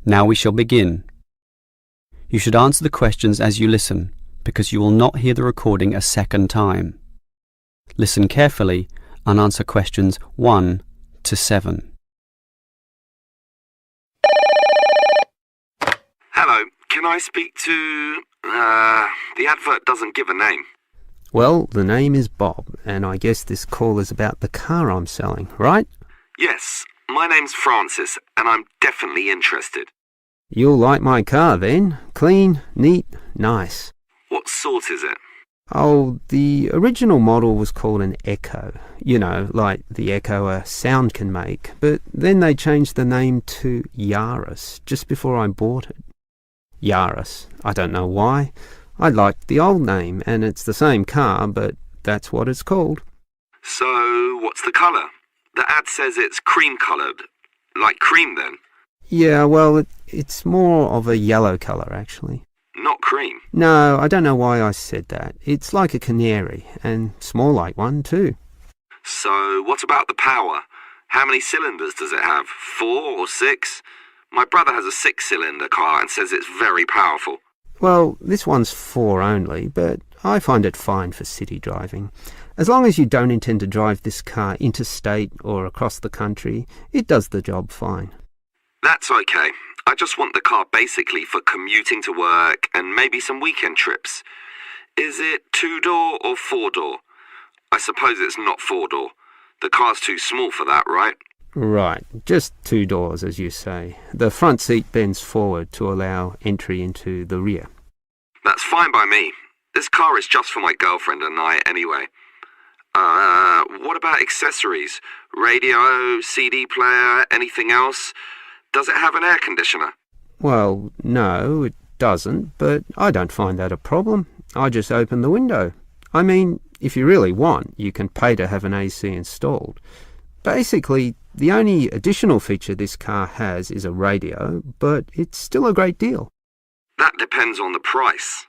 Now we shall begin. You should answer the questions as you listen, because you will not hear the recording a second time. Listen carefully and answer questions 1 to 7. Hello, can I speak to... the advert doesn't give a name. Well, the name is Bob, and I guess this call is about the car I'm selling, right? Yes, my name's Francis, and I'm definitely interested. You'll like my car then. Clean, neat, nice. What sort is it? Oh, the original model was called an Echo. You know, like the echo a sound can make. But then they changed the name to Yaris just before I bought it. Yaris. I don't know why. I liked the old name, and it's the same car, but that's what it's called. So, what's the colour? The ad says it's cream-coloured. Like cream, then? Yeah, well, it's more of a yellow colour, actually. Not cream? No, I don't know why I said that. It's like a canary, and small like one, too. So, what about the power? How many cylinders does it have? 4 or 6? My brother has a 6-cylinder car and says it's very powerful. Well, this one's 4 only, but I find it fine for city driving. As long as you don't intend to drive this car interstate or across the country, it does the job fine. That's okay. I just want the car basically for commuting to work and maybe some weekend trips. Is it 2-door or 4-door? I suppose it's not 4-door. The car's too small for that, right? Right, just 2 doors, as you say. The front seat bends forward to allow entry into the rear. That's fine by me. This car is just for my girlfriend and I anyway. What about accessories? Radio, CD player, anything else? Does it have an air conditioner? Well, no, it doesn't, but I don't find that a problem. I just open the window. I mean, if you really want, you can pay to have an AC installed. Basically, the only additional feature this car has is a radio, but it's still a great deal. That depends on the price.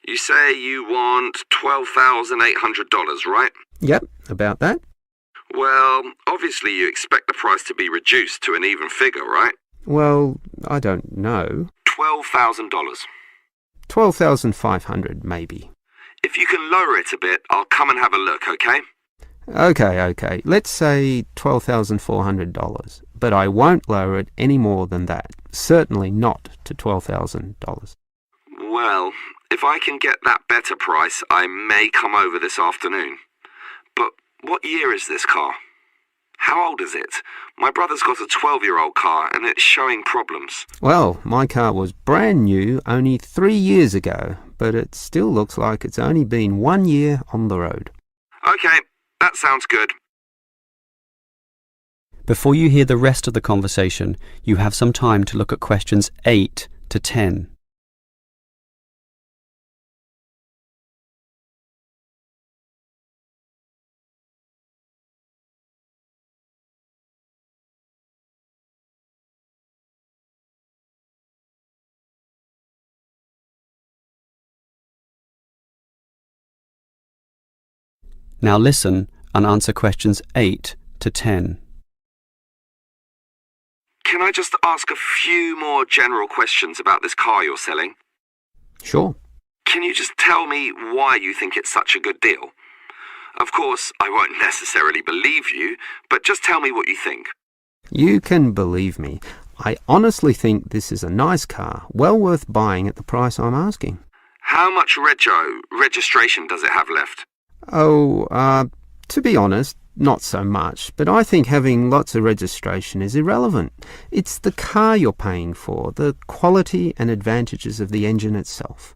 You say you want $12,800, right? Yep, about that. Well, obviously you expect the price to be reduced to an even figure, right? Well, I don't know. $12,000. $12,500, maybe. If you can lower it a bit, I'll come and have a look, okay? Okay. Let's say $12,400, but I won't lower it any more than that. Certainly not to $12,000. Well, if I can get that better price, I may come over this afternoon. But what year is this car? How old is it? My brother's got a 12-year-old car and it's showing problems. Well, my car was brand new only 3 years ago, but it still looks like it's only been 1 year on the road. Okay. That sounds good. Before you hear the rest of the conversation, you have some time to look at questions 8 to 10. Now listen and answer questions 8 to 10. Can I just ask a few more general questions about this car you're selling? Sure. Can you just tell me why you think it's such a good deal? Of course, I won't necessarily believe you, but just tell me what you think. You can believe me. I honestly think this is a nice car, well worth buying at the price I'm asking. How much registration does it have left? To be honest, not so much, but I think having lots of registration is irrelevant. It's the car you're paying for, the quality and advantages of the engine itself.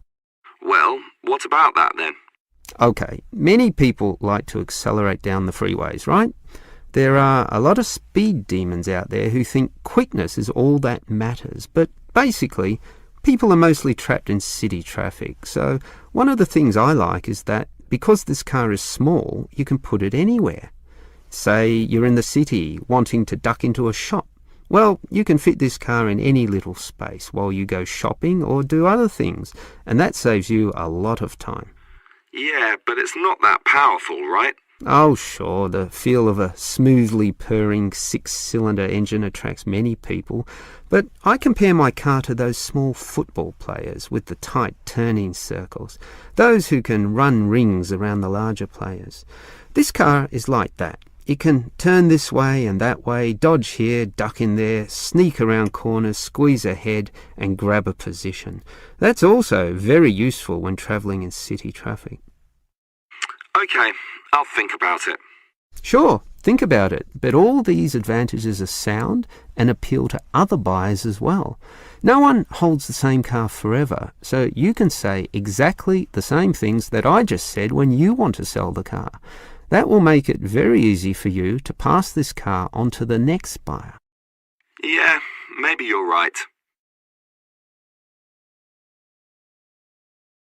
Well, what about that then? Okay, many people like to accelerate down the freeways, right? There are a lot of speed demons out there who think quickness is all that matters, but basically, people are mostly trapped in city traffic. So one of the things I like is that because this car is small, you can put it anywhere. Say you're in the city wanting to duck into a shop. Well, you can fit this car in any little space while you go shopping or do other things, and that saves you a lot of time. Yeah, but it's not that powerful, right? Oh, sure, the feel of a smoothly purring six-cylinder engine attracts many people, but I compare my car to those small football players with the tight turning circles, those who can run rings around the larger players. This car is like that. It can turn this way and that way, dodge here, duck in there, sneak around corners, squeeze ahead and grab a position. That's also very useful when travelling in city traffic. Okay, I'll think about it. Sure, think about it, but all these advantages are sound and appeal to other buyers as well. No one holds the same car forever, so you can say exactly the same things that I just said when you want to sell the car. That will make it very easy for you to pass this car on to the next buyer. Yeah, maybe you're right.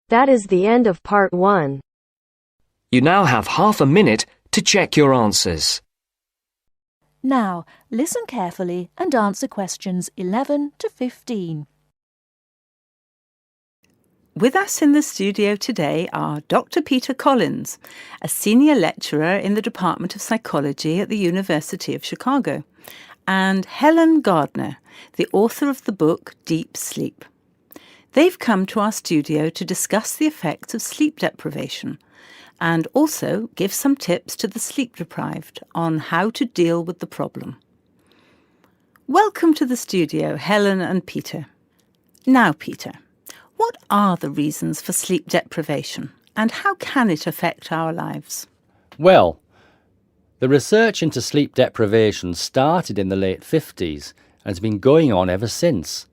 That is the end of part 1. You now have half a minute to check your answers. Now, listen carefully and answer questions 11 to 15. With us in the studio today are Dr. Peter Collins, a senior lecturer in the Department of Psychology at the University of Chicago, and Helen Gardner, the author of the book Deep Sleep. They've come to our studio to discuss the effects of sleep deprivation and also give some tips to the sleep-deprived on how to deal with the problem. Welcome to the studio, Helen and Peter. Now, Peter, what are the reasons for sleep deprivation and how can it affect our lives? Well, the research into sleep deprivation started in the late 50s and has been going on ever since.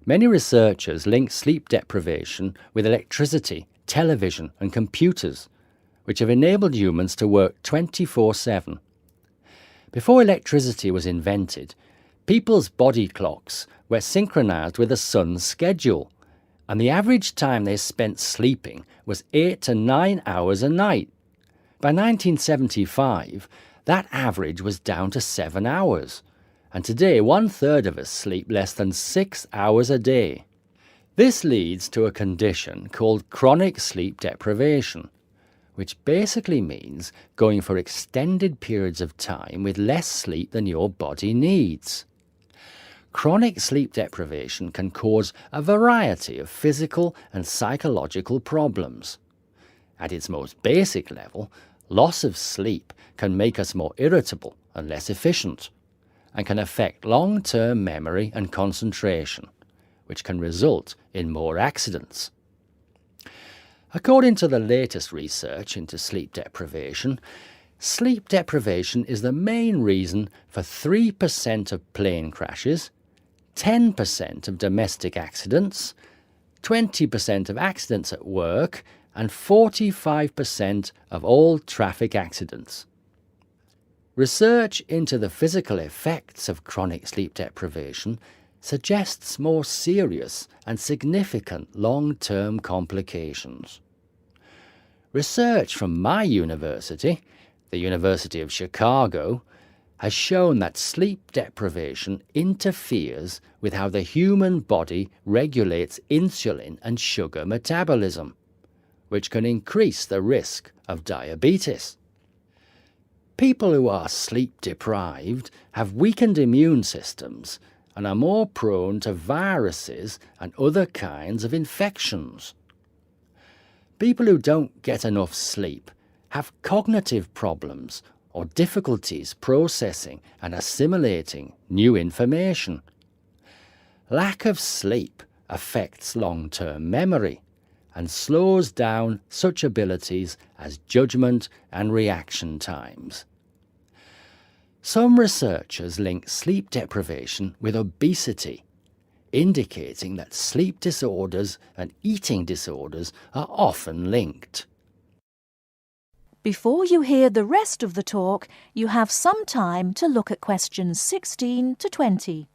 Many researchers link sleep deprivation with electricity, television and computers, which have enabled humans to work 24/7. Before electricity was invented, people's body clocks were synchronized with the sun's schedule, and the average time they spent sleeping was 8 to 9 hours a night. By 1975, that average was down to 7 hours, and today 1/3 of us sleep less than 6 hours a day. This leads to a condition called chronic sleep deprivation, which basically means going for extended periods of time with less sleep than your body needs. Chronic sleep deprivation can cause a variety of physical and psychological problems. At its most basic level, loss of sleep can make us more irritable and less efficient, and can affect long-term memory and concentration, which can result in more accidents. According to the latest research into sleep deprivation is the main reason for 3% of plane crashes, 10% of domestic accidents, 20% of accidents at work, and 45% of all traffic accidents. Research into the physical effects of chronic sleep deprivation suggests more serious and significant long-term complications. Research from my university, the University of Chicago, has shown that sleep deprivation interferes with how the human body regulates insulin and sugar metabolism, which can increase the risk of diabetes. People who are sleep deprived have weakened immune systems and are more prone to viruses and other kinds of infections. People who don't get enough sleep have cognitive problems or difficulties processing and assimilating new information. Lack of sleep affects long-term memory and slows down such abilities as judgment and reaction times. Some researchers link sleep deprivation with obesity, indicating that sleep disorders and eating disorders are often linked. Before you hear the rest of the talk, you have some time to look at questions 16 to 20.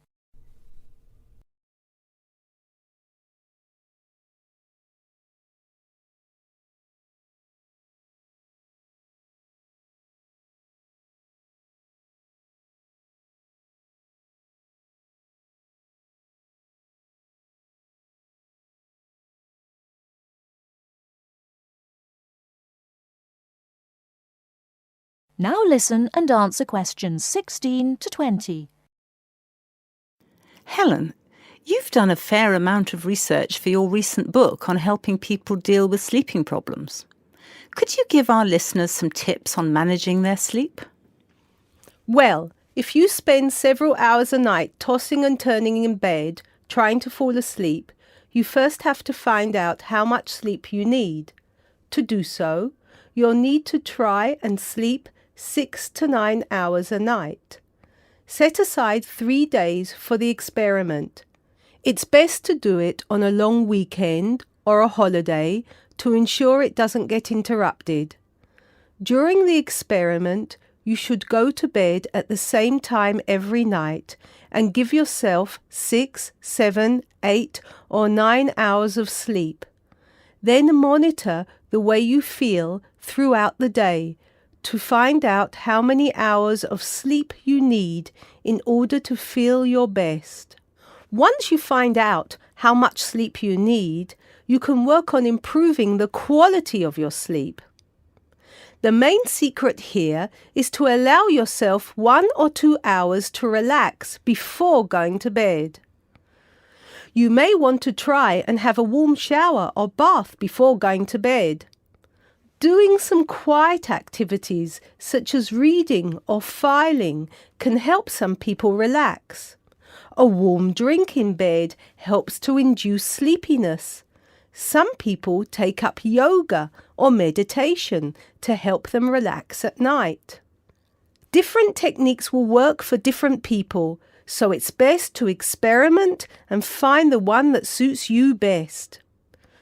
Now listen and answer questions 16 to 20. Helen, you've done a fair amount of research for your recent book on helping people deal with sleeping problems. Could you give our listeners some tips on managing their sleep? Well, if you spend several hours a night tossing and turning in bed, trying to fall asleep, you first have to find out how much sleep you need. To do so, you'll need to try and sleep 6 to 9 hours a night. Set aside 3 days for the experiment. It's best to do it on a long weekend or a holiday to ensure it doesn't get interrupted. During the experiment, you should go to bed at the same time every night and give yourself 6, 7, 8 or 9 hours of sleep. Then monitor the way you feel throughout the day to find out how many hours of sleep you need in order to feel your best. Once you find out how much sleep you need, you can work on improving the quality of your sleep. The main secret here is to allow yourself 1 or 2 hours to relax before going to bed. You may want to try and have a warm shower or bath before going to bed. Doing some quiet activities such as reading or filing can help some people relax. A warm drink in bed helps to induce sleepiness. Some people take up yoga or meditation to help them relax at night. Different techniques will work for different people, so it's best to experiment and find the one that suits you best.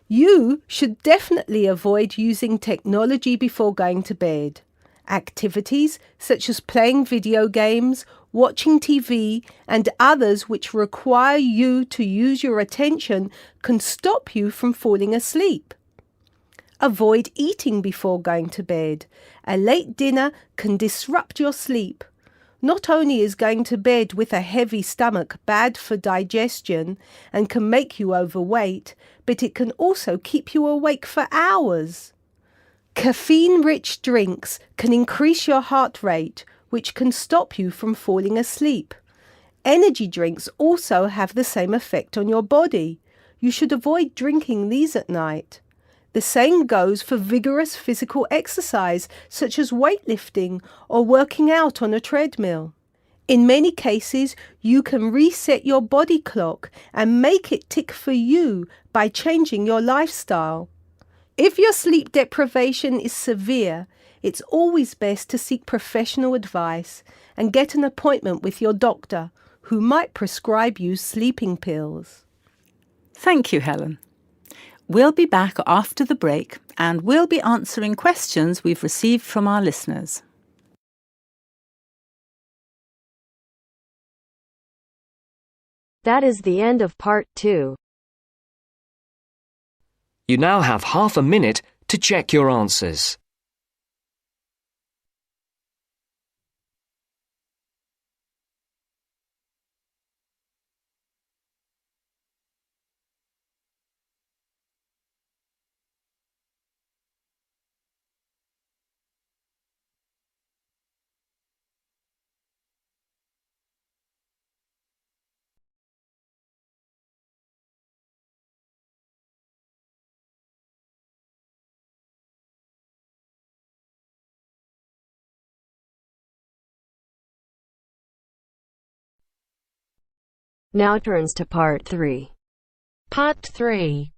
You should definitely avoid using technology before going to bed. Activities such as playing video games, watching TV, and others which require you to use your attention can stop you from falling asleep. Avoid eating before going to bed. A late dinner can disrupt your sleep. Not only is going to bed with a heavy stomach bad for digestion and can make you overweight, but it can also keep you awake for hours. Caffeine-rich drinks can increase your heart rate, which can stop you from falling asleep. Energy drinks also have the same effect on your body. You should avoid drinking these at night. The same goes for vigorous physical exercise, such as weightlifting or working out on a treadmill. In many cases, you can reset your body clock and make it tick for you by changing your lifestyle. If your sleep deprivation is severe, it's always best to seek professional advice and get an appointment with your doctor, who might prescribe you sleeping pills. Thank you, Helen. We'll be back after the break and we'll be answering questions we've received from our listeners. That is the end of part 2. You now have half a minute to check your answers. Now turns to part 3. Part 3.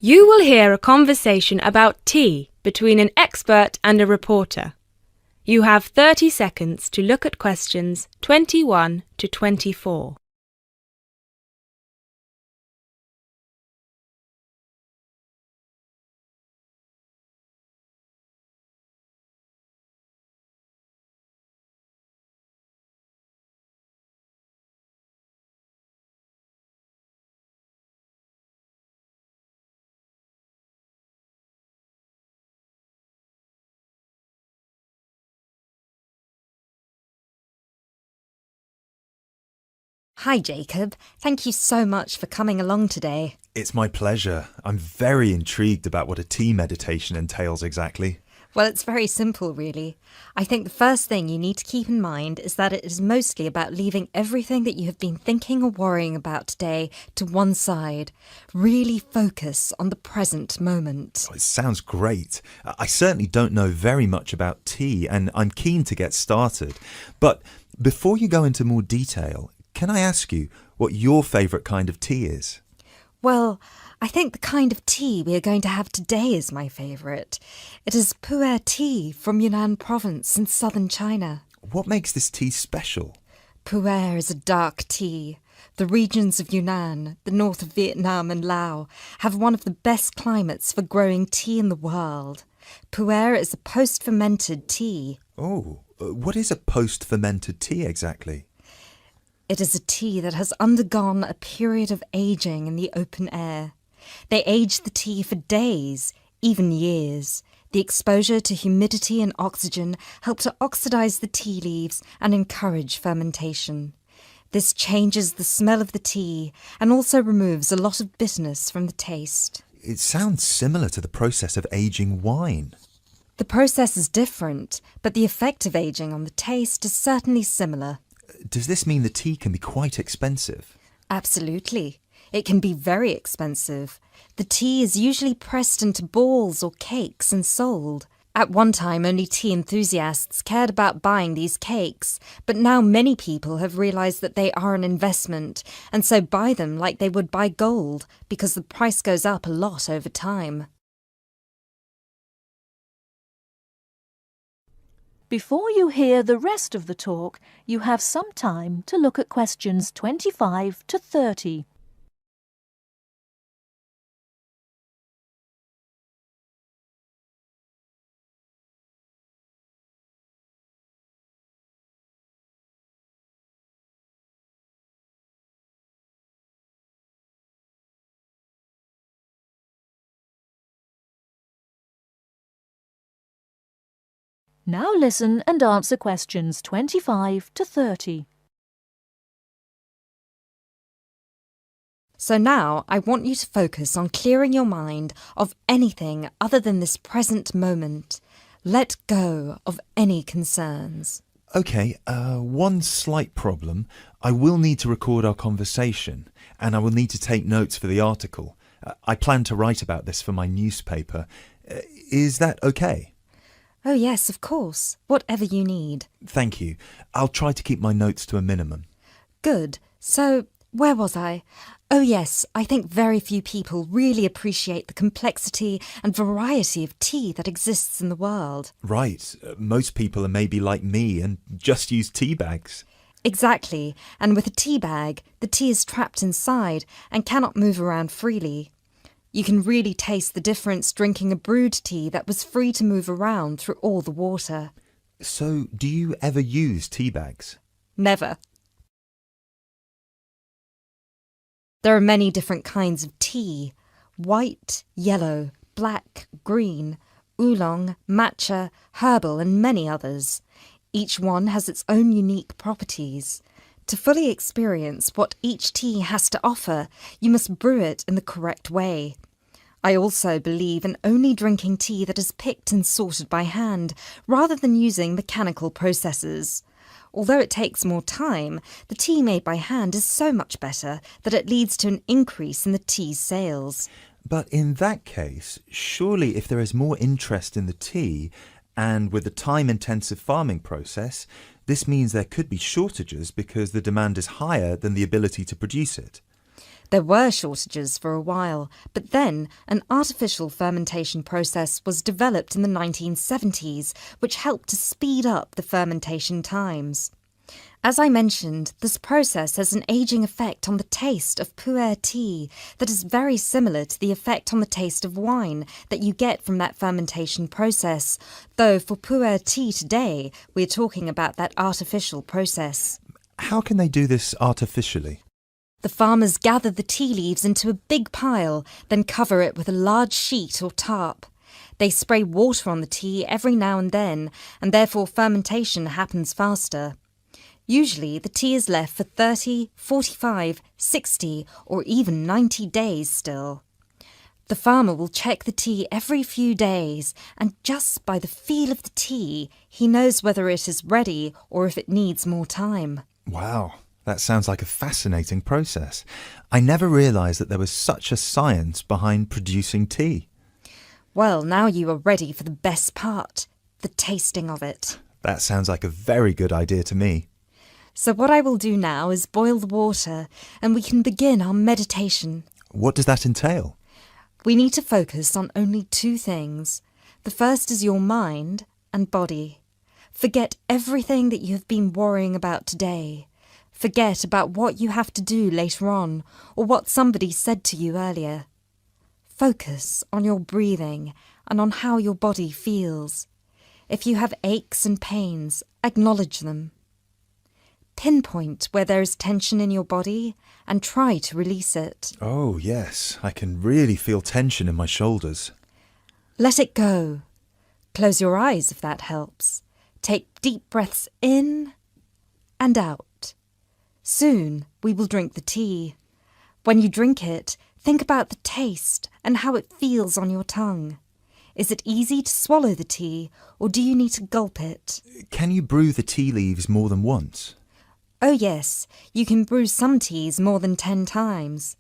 You will hear a conversation about tea between an expert and a reporter. You have 30 seconds to look at questions 21 to 24. Hi, Jacob. Thank you so much for coming along today. It's my pleasure. I'm very intrigued about what a tea meditation entails exactly. Well, it's very simple, really. I think the first thing you need to keep in mind is that it is mostly about leaving everything that you have been thinking or worrying about today to one side. Really focus on the present moment. Oh, it sounds great. I certainly don't know very much about tea, and I'm keen to get started. But before you go into more detail, can I ask you what your favourite kind of tea is? Well, I think the kind of tea we are going to have today is my favourite. It is pu'er tea from Yunnan province in southern China. What makes this tea special? Pu'er is a dark tea. The regions of Yunnan, the north of Vietnam and Laos, have one of the best climates for growing tea in the world. Pu'er is a post-fermented tea. Oh, what is a post-fermented tea exactly? It is a tea that has undergone a period of aging in the open air. They age the tea for days, even years. The exposure to humidity and oxygen help to oxidize the tea leaves and encourage fermentation. This changes the smell of the tea and also removes a lot of bitterness from the taste. It sounds similar to the process of aging wine. The process is different, but the effect of aging on the taste is certainly similar. Does this mean the tea can be quite expensive? Absolutely. It can be very expensive. The tea is usually pressed into balls or cakes and sold. At one time, only tea enthusiasts cared about buying these cakes, but now many people have realised that they are an investment, and so buy them like they would buy gold, because the price goes up a lot over time. Before you hear the rest of the talk, you have some time to look at questions 25 to 30. Now listen and answer questions 25 to 30. So now I want you to focus on clearing your mind of anything other than this present moment. Let go of any concerns. Okay, one slight problem. I will need to record our conversation, and I will need to take notes for the article. I plan to write about this for my newspaper. Is that okay? Oh yes, of course. Whatever you need. Thank you. I'll try to keep my notes to a minimum. Good. So, where was I? Oh yes, I think very few people really appreciate the complexity and variety of tea that exists in the world. Right. Most people are maybe like me and just use tea bags. Exactly. And with a tea bag, the tea is trapped inside and cannot move around freely. You can really taste the difference drinking a brewed tea that was free to move around through all the water. So, do you ever use tea bags? Never. There are many different kinds of tea: white, yellow, black, green, oolong, matcha, herbal and many others. Each one has its own unique properties. To fully experience what each tea has to offer, you must brew it in the correct way. I also believe in only drinking tea that is picked and sorted by hand, rather than using mechanical processes. Although it takes more time, the tea made by hand is so much better that it leads to an increase in the tea's sales. But in that case, surely if there is more interest in the tea, and with the time-intensive farming process, this means there could be shortages because the demand is higher than the ability to produce it. There were shortages for a while, but then an artificial fermentation process was developed in the 1970s, which helped to speed up the fermentation times. As I mentioned, this process has an aging effect on the taste of pu'er tea that is very similar to the effect on the taste of wine that you get from that fermentation process, though for pu'er tea today, we're talking about that artificial process. How can they do this artificially? The farmers gather the tea leaves into a big pile, then cover it with a large sheet or tarp. They spray water on the tea every now and then, and therefore fermentation happens faster. Usually the tea is left for 30, 45, 60 or even 90 days still. The farmer will check the tea every few days, and just by the feel of the tea, he knows whether it is ready or if it needs more time. Wow, that sounds like a fascinating process. I never realised that there was such a science behind producing tea. Well, now you are ready for the best part, the tasting of it. That sounds like a very good idea to me. So what I will do now is boil the water, and we can begin our meditation. What does that entail? We need to focus on only two things. The first is your mind and body. Forget everything that you have been worrying about today. Forget about what you have to do later on or what somebody said to you earlier. Focus on your breathing and on how your body feels. If you have aches and pains, acknowledge them. Pinpoint where there is tension in your body and try to release it. Oh, yes, I can really feel tension in my shoulders. Let it go. Close your eyes if that helps. Take deep breaths in and out. Soon we will drink the tea. When you drink it, think about the taste and how it feels on your tongue. Is it easy to swallow the tea, or do you need to gulp it? Can you brew the tea leaves more than once? Oh yes, you can brew some teas more than 10 times.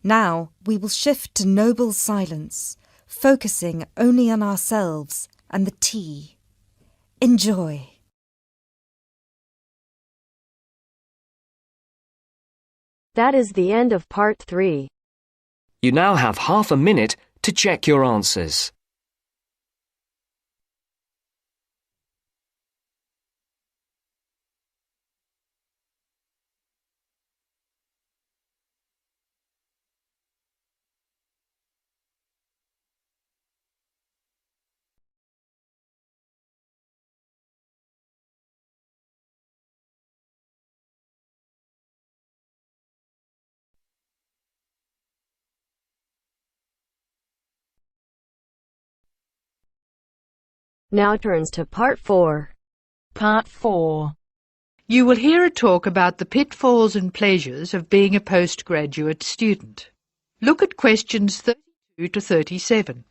Now we will shift to noble silence, focusing only on ourselves and the tea. Enjoy. That is the end of part 3. You now have half a minute to check your answers. Now turns to part 4. Part 4. You will hear a talk about the pitfalls and pleasures of being a postgraduate student. Look at questions 32 to 37.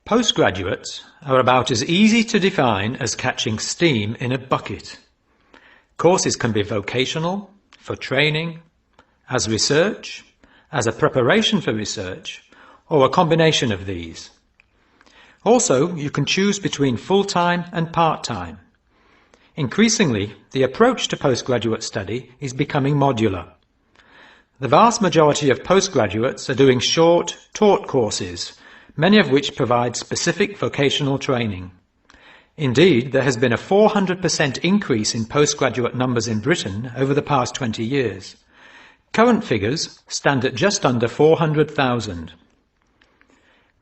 Postgraduates are about as easy to define as catching steam in a bucket. Courses can be vocational, for training, as research, as a preparation for research, or a combination of these. Also, you can choose between full-time and part-time. Increasingly, the approach to postgraduate study is becoming modular. The vast majority of postgraduates are doing short, taught courses, many of which provide specific vocational training. Indeed, there has been a 400% increase in postgraduate numbers in Britain over the past 20 years. Current figures stand at just under 400,000.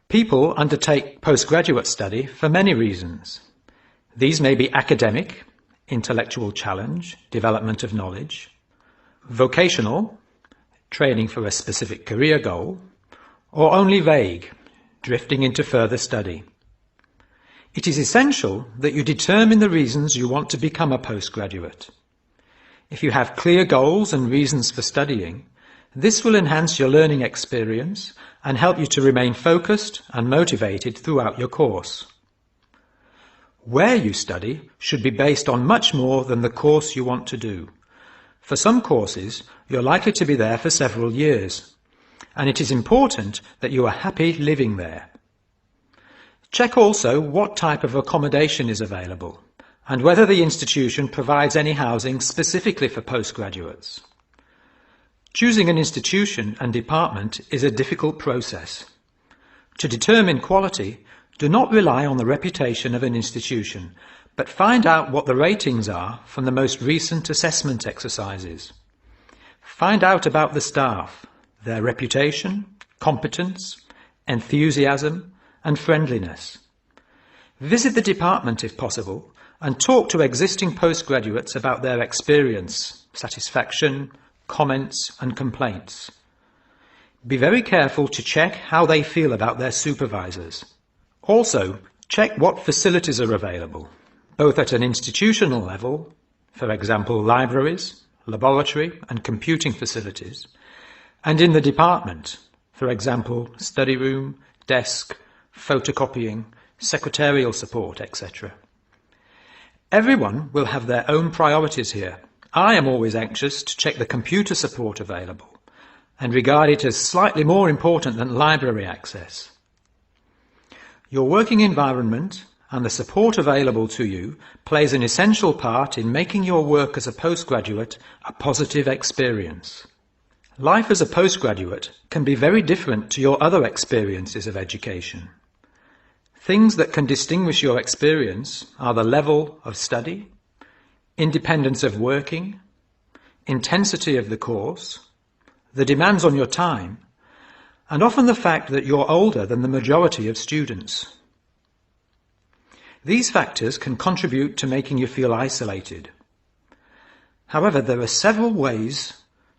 People undertake postgraduate study for many reasons. These may be academic, intellectual challenge, development of knowledge, vocational, training for a specific career goal, or only vague, drifting into further study. It is essential that you determine the reasons you want to become a postgraduate. If you have clear goals and reasons for studying, this will enhance your learning experience and help you to remain focused and motivated throughout your course. Where you study should be based on much more than the course you want to do. For some courses, you're likely to be there for several years, and it is important that you are happy living there. Check also what type of accommodation is available and whether the institution provides any housing specifically for postgraduates. Choosing an institution and department is a difficult process. To determine quality, Do not rely on the reputation of an institution, but find out what the ratings are from the most recent assessment exercises. Find out about the staff, their reputation, competence, enthusiasm, and friendliness. Visit the department if possible and talk to existing postgraduates about their experience, satisfaction, comments, and complaints. Be very careful to check how they feel about their supervisors. Also, check what facilities are available, both at an institutional level, for example libraries, laboratory and computing facilities, and in the department, for example study room, desk, photocopying, secretarial support, etc. Everyone will have their own priorities here. I am always anxious to check the computer support available and regard it as slightly more important than library access. Your working environment and the support available to you plays an essential part in making your work as a postgraduate a positive experience. Life as a postgraduate can be very different to your other experiences of education. Things that can distinguish your experience are the level of study, independence of working, intensity of the course, the demands on your time, and often the fact that you're older than the majority of students. These factors can contribute to making you feel isolated. However, there are several ways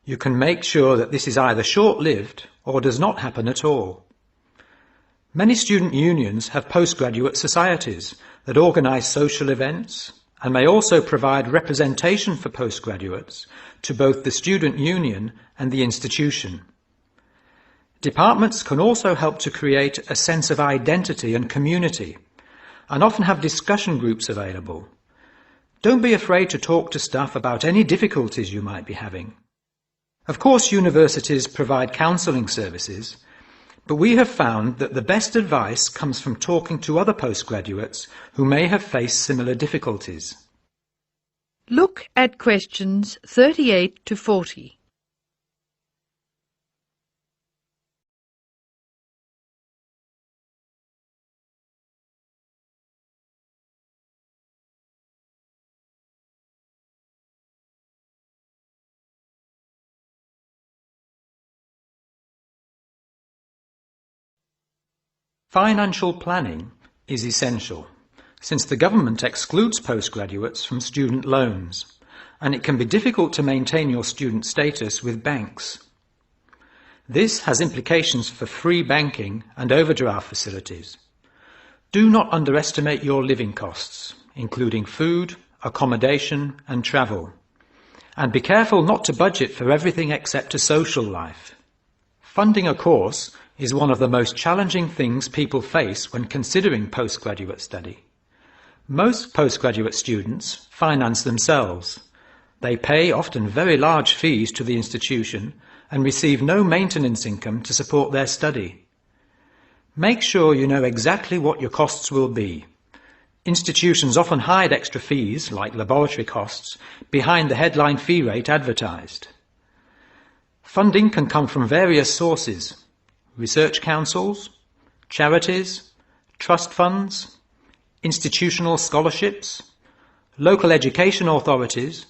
you can make sure that this is either short-lived or does not happen at all. Many student unions have postgraduate societies that organise social events and may also provide representation for postgraduates to both the student union and the institution. Departments can also help to create a sense of identity and community, and often have discussion groups available. Don't be afraid to talk to staff about any difficulties you might be having. Of course, universities provide counselling services, but we have found that the best advice comes from talking to other postgraduates who may have faced similar difficulties. Look at questions 38 to 40. Financial planning is essential, since the government excludes postgraduates from student loans, and it can be difficult to maintain your student status with banks. This has implications for free banking and overdraft facilities. Do not underestimate your living costs, including food, accommodation and travel. And be careful not to budget for everything except a social life. Funding a course is one of the most challenging things people face when considering postgraduate study. Most postgraduate students finance themselves. They pay often very large fees to the institution and receive no maintenance income to support their study. Make sure you know exactly what your costs will be. Institutions often hide extra fees, like laboratory costs, behind the headline fee rate advertised. Funding can come from various sources: research councils, charities, trust funds, institutional scholarships, local education authorities,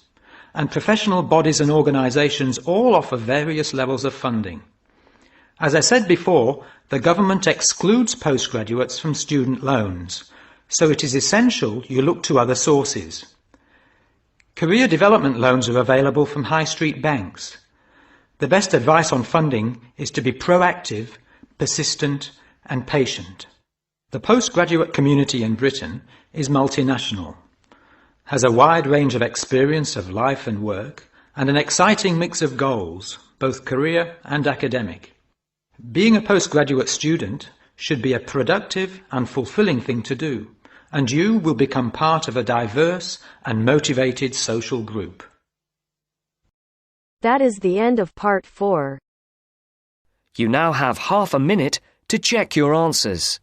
and professional bodies and organisations all offer various levels of funding. As I said before, the government excludes postgraduates from student loans, so it is essential you look to other sources. Career development loans are available from high street banks. The best advice on funding is to be proactive, persistent and patient. The postgraduate community in Britain is multinational, has a wide range of experience of life and work, and an exciting mix of goals, both career and academic. Being a postgraduate student should be a productive and fulfilling thing to do, and you will become part of a diverse and motivated social group. That is the end of part 4. You now have half a minute to check your answers.